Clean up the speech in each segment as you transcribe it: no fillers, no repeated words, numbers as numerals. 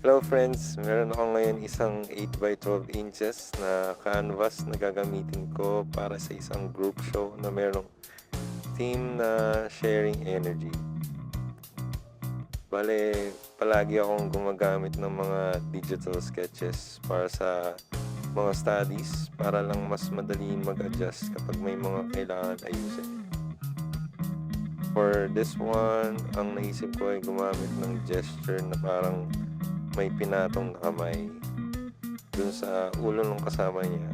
Hello friends, meron ako ngayon isang 8 by 12 inches na canvas na gagamitin ko para sa isang group show na merong theme na sharing energy. Bale, palagi akong gumagamit ng mga digital sketches para sa mga studies para lang mas madali mag-adjust kapag may mga kailangan ayusin. For this one, ang naisip ko ay gumamit ng gesture na parang may pinatong na kamay dun sa ulo ng kasama niya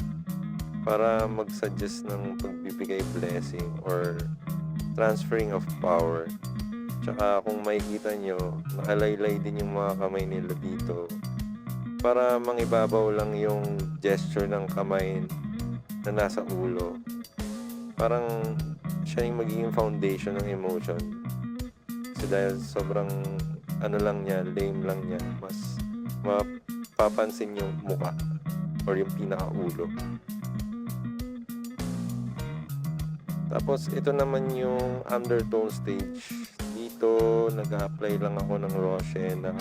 para mag-suggest ng pagbibigay blessing or transferring of power. Tsaka kung makikita nyo, nakalaylay din yung mga kamay nila dito para mangibabaw lang yung gesture ng kamay na nasa ulo. Parang siya yung magiging foundation ng emotion. Kasi dahil sobrang lang niya, lame lang niya, mas mapapansin yung muka or yung pinakaulo. Tapos ito naman yung undertone stage. Dito nag-apply lang ako ng raw sienna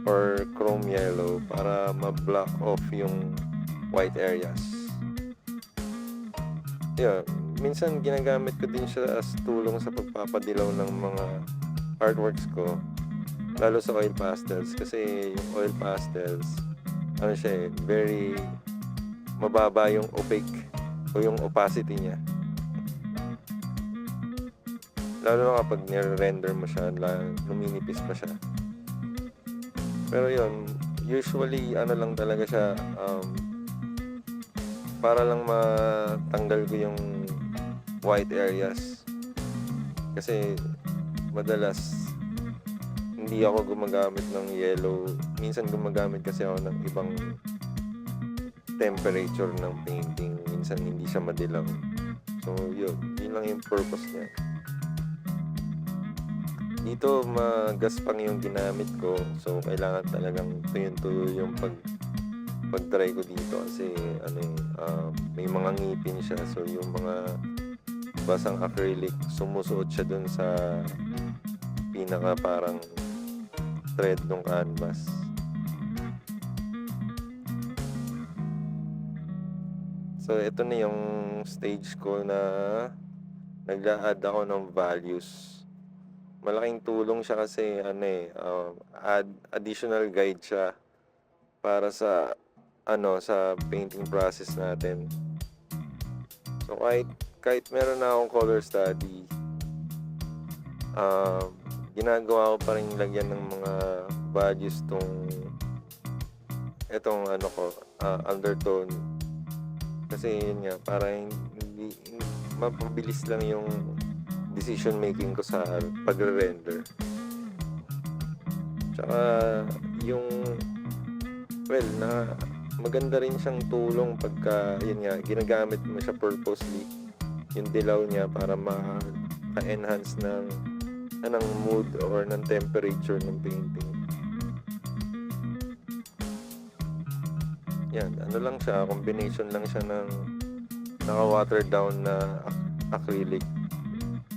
or chrome yellow para ma-block off yung white areas. Minsan ginagamit ko din siya as tulong sa pagpapadilaw ng mga artworks ko, lalo sa oil pastels, kasi yung oil pastels very mababa yung opaque o yung opacity niya, lalo na kapag nire-render mo siya, luminipis pa siya. Pero yun, usually lang talaga siya, para lang matanggal ko yung white areas, kasi madalas hindi ako gumagamit ng yellow. Minsan gumagamit kasi ako ng ibang temperature ng painting. Minsan hindi siya madilaw. So yun lang yung purpose niya. Dito magaspang yung ginamit ko. So kailangan talagang tuyo yung pag-try ko dito kasi may mga ngipin siya. So yung mga basang acrylic, sumusuot siya dun sa pinaka parang thread ng canvas. So ito na yung stage ko na nagla-add ako ng values. Malaking tulong siya kasi additional guide siya para sa sa painting process natin. So kahit meron na akong color study, ginagawa ko pa rin lagyan ng mga values itong undertone, kasi yun nga, para hindi mapabilis lang yung decision making ko sa pagre-render. Tsaka yung maganda rin siyang tulong pagka yun nga, ginagamit mo siya purposely, yung dilaw niya, para ma-enhance ng mood or ng temperature ng painting. Yan, lang siya, combination lang siya ng naka-water down na acrylic.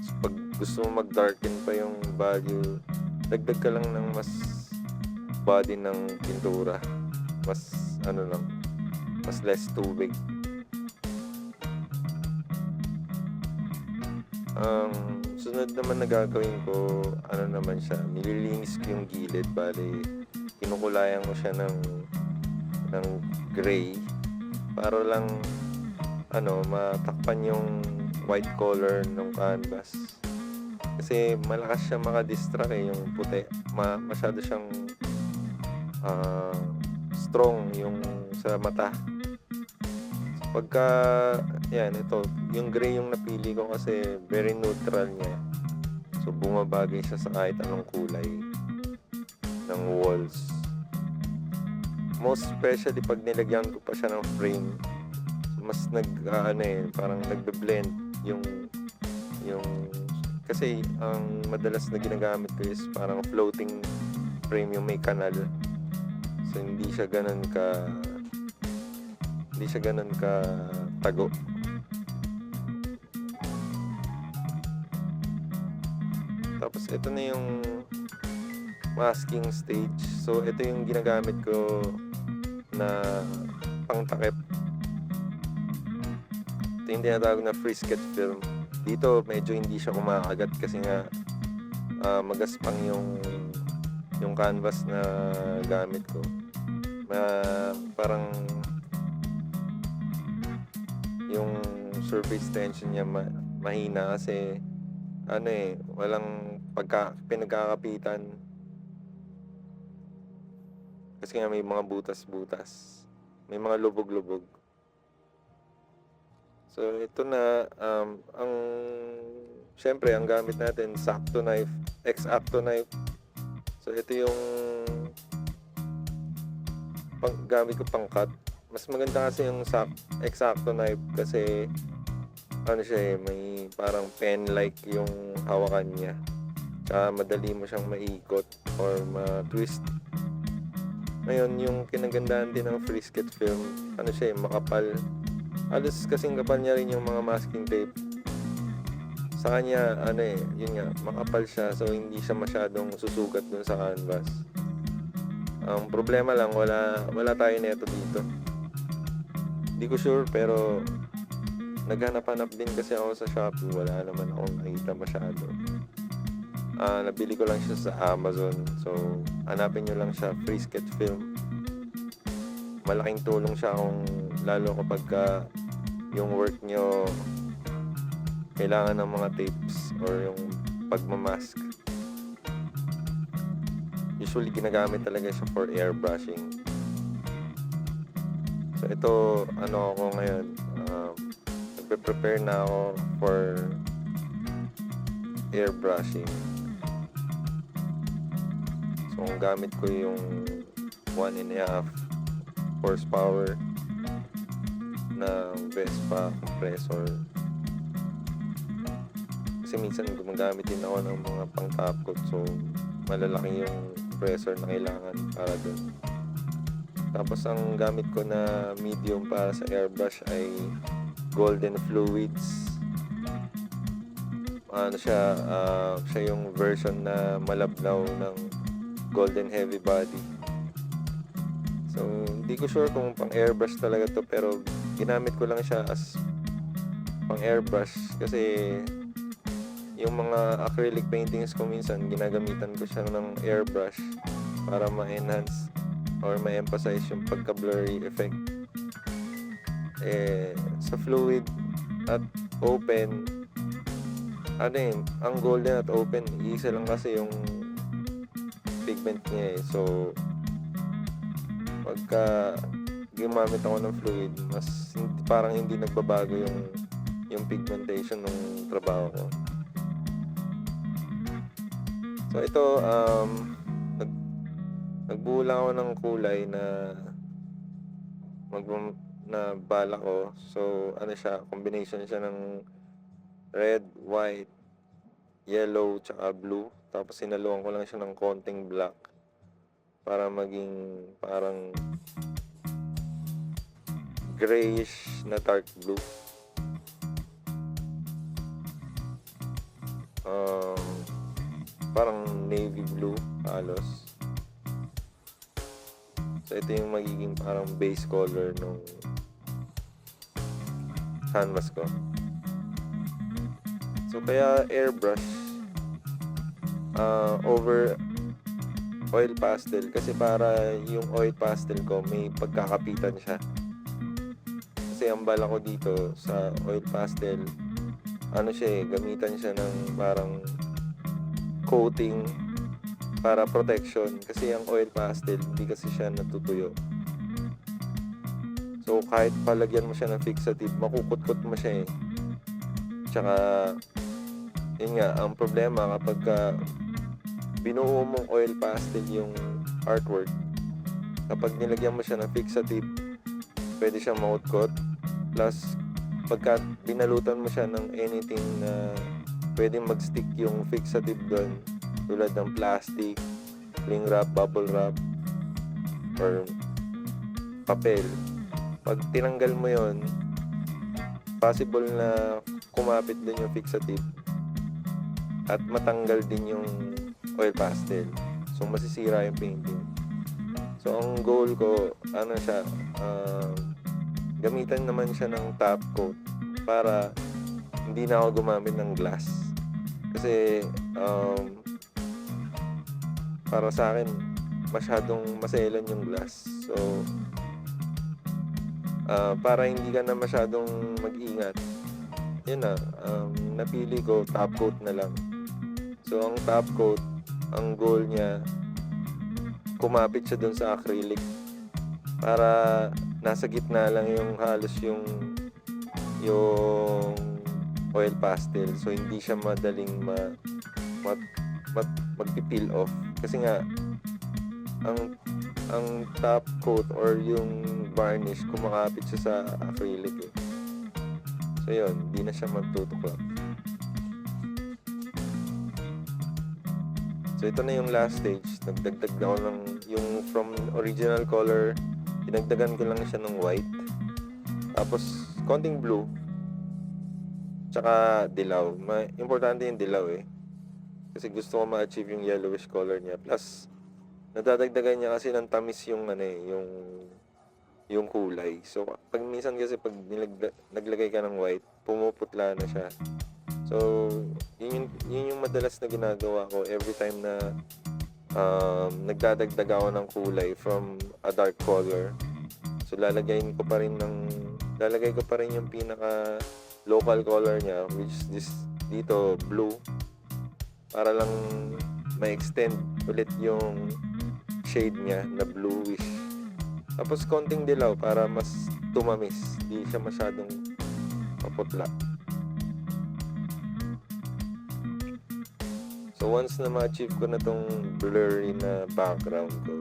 So, pag gusto mo mag-darken pa yung value, dagdag ka lang ng mas body ng pintura, mas mas less tubig. Sunod naman na gagawin ko, naman siya, nililinis ko yung gilid. Bale, kinukulayan ko siya ng gray para lang matakpan yung white color ng canvas, kasi malakas siya makadistract yung puti. Masyado siyang strong yung sa mata. Pagka ito yung gray yung napili ko kasi very neutral niya, so bumabagay siya sa kahit anong kulay ng walls. Most especially pag nilagyan ko pa siya ng frame, so mas parang nagbe-blend yung kasi ang madalas na ginagamit ko is parang floating frame, yung may kanal. So hindi siya ganun ka tago. Tapos ito na yung masking stage. So ito yung ginagamit ko na pangtakip. Ito yung tinatawag na frisket film. Dito medyo hindi siya kumakagat kasi nga magaspang yung canvas na gamit ko. Parang yung surface tension niya mahina kasi walang pinagkakapitan. Kasi nga may mga butas-butas. May mga lubog-lubog. So ito na syempre ang gamit natin X-Acto knife. So ito yung gamit ko pang cut. Mas maganda kasi yung X-Acto knife kasi may parang pen-like yung hawakan niya. Tsaka madali mo siyang maikot or ma-twist. Ngayon, yung kinagandaan din ng frisket film, makapal. Halos kasing kapal niya rin yung mga masking tape. Sa kanya, yun nga, makapal siya, so hindi siya masyadong susugat dun sa canvas. Ang problema lang, wala tayo neto dito. Hindi ko sure, pero naghanap-hanap din kasi ako sa Shopee. Wala naman akong nakita masyado. Nabili ko lang siya sa Amazon. So, hanapin nyo lang siya, frisket film. Malaking tulong siya lalo kapag yung work nyo kailangan ng mga tapes or yung pagmamask. Usually, ginagamit talaga siya for airbrushing. So, ito, ako ngayon, nagpe-prepare na ako for airbrushing. So, ang gamit ko yung 1.5 horsepower na Vespa compressor. Kasi minsan gumagamit din ako ng mga pang top coat, so malalaki yung compressor na kailangan para dun. Tapos ang gamit ko na medium para sa airbrush ay Golden Fluids. Siya yung version na malabnaw ng Golden Heavy Body. So, hindi ko sure kung pang airbrush talaga to, pero ginamit ko lang siya as pang airbrush kasi yung mga acrylic paintings ko minsan ginagamitan ko siya ng airbrush para ma-enhance or ma-emphasize yung pagka-blurry effect. Sa fluid at open, ang golden at open, isa lang kasi yung pigment niya So, pagka gumamit ako ng fluid, parang hindi nagbabago yung pigmentation ng trabaho ko. So, ito, nagbuo lang ako ng kulay na bala ko. So, combination siya ng red, white, yellow, tsaka blue. Tapos sinaluan ko lang siya ng konting black para maging parang grayish na dark blue. Parang navy blue halos. So ito yung magiging parang base color ng canvas ko. So kaya airbrush over oil pastel kasi para yung oil pastel ko may pagkakapitan siya. Kasi ang bala ko dito sa oil pastel, gamitan siya ng parang coating para protection kasi ang oil pastel hindi kasi siya natutuyo. So kahit palagyan mo siya ng fixative, makukutkot mo siya Tsaka yun nga, ang problema kapag binuo mong oil pastel yung artwork, kapag nilagyan mo siya ng fixative, pwede siyang mautkot. Plus pagka binalutan mo siya ng anything na pwedeng mag-stick yung fixative doon, tulad ng plastic, cling wrap, bubble wrap, or papel. Pag tinanggal mo yon, possible na kumapit din yung fixative at matanggal din yung oil pastel. So, masisira yung painting. So, ang goal ko, ano siya, gamitan naman siya ng top coat para hindi na ako gumamit ng glass. Kasi, para sa akin, masyadong maselan yung glass. So, para hindi ka na masyadong mag-ingat, yun na, napili ko top coat na lang. So, ang top coat, ang goal niya, kumapit siya dun sa acrylic para nasa gitna lang yung halos yung oil pastel. So, hindi siya madaling magpi-peel off. Kasi nga, ang top coat or yung varnish, kumakapit siya sa acrylic eh. So, yun, hindi na siya magtutuklap. So, ito na yung last stage. Nagdagdag ako ng yung from original color, dinagdagan ko lang siya ng white. Tapos, konting blue. Tsaka dilaw. Importante yung dilaw eh. Kasi gusto ko ma-achieve yung yellowish color niya. Plus, nadadagdagan niya kasi ng tamis yung yung kulay. So, pag minsan kasi pag naglagay ka ng white, pumuputla na siya. So, yun yung madalas na ginagawa ko every time na nagdadagdag ako ng kulay from a dark color. So, lalagay ko pa rin yung pinaka local color niya, which is dito blue, para lang ma-extend ulit yung shade niya na bluish. Tapos konting dilaw para mas tumamis, di siya masyadong maputla. So once na ma-achieve ko na tong blurry na background ko,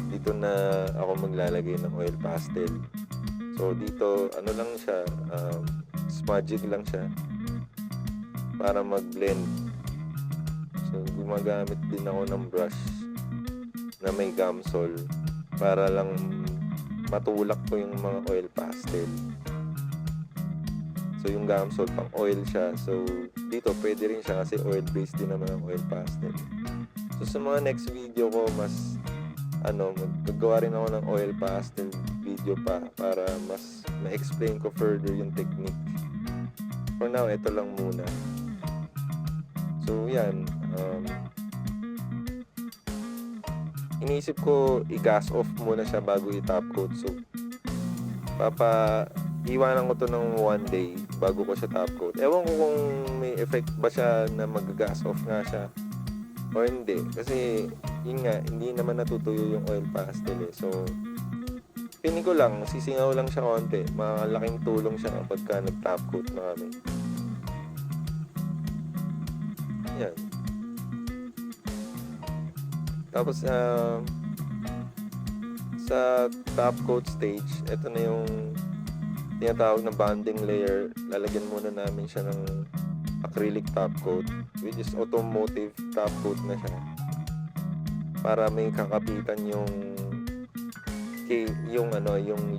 dito na ako maglalagay ng oil pastel. So dito ano lang siya, smudging lang siya para mag-blend. So gumagamit din ako ng brush na may gamsol para lang matulak ko yung mga oil pastel. So yung gamsol pang oil siya. So dito pwede rin siya kasi oil based din naman ang oil pastel. So sa mga next video ko, mas magagawa rin ako ng oil pastel video pa para mas ma-explain ko further yung technique. For now, ito lang muna. So yan, iniisip ko i-gas off muna siya bago i-top coat. So iwanan ko to ng 1 day bago ko siya top coat. Ewan ko kung may effect ba siya na mag-gas off nga siya o hindi. Kasi yun nga, hindi naman natutuyo yung oil pastel eh. So piling ko lang, sisingaw lang siya konti. Malaking tulong siya pagka nag-top coat na kami. Yan. Tapos sa top coat stage, ito na yung tinatawag na bonding layer. Lalagyan muna namin siya ng acrylic top coat, which is automotive top coat na siya, para may kakapitan yung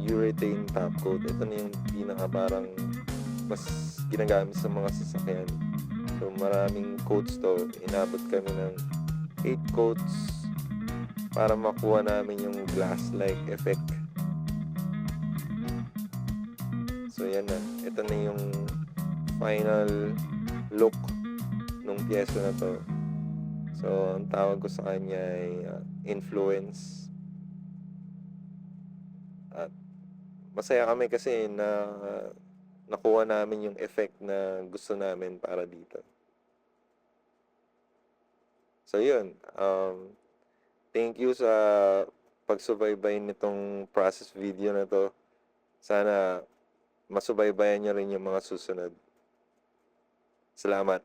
urethane top coat. Ito na yung pinaka parang mas ginagamit sa mga sasakyan. So maraming coats to. Inabot kami ng 8 coats para makuha namin yung glass-like effect. So yan na. Ito na yung final look nung piyesa na to. So ang tawag ko sa kanya ay influence. At masaya kami kasi na nakuha namin yung effect na gusto namin para dito. So yun, thank you sa pagsubaybay nitong process video na to. Sana masubaybayan nyo rin yung mga susunod. Salamat.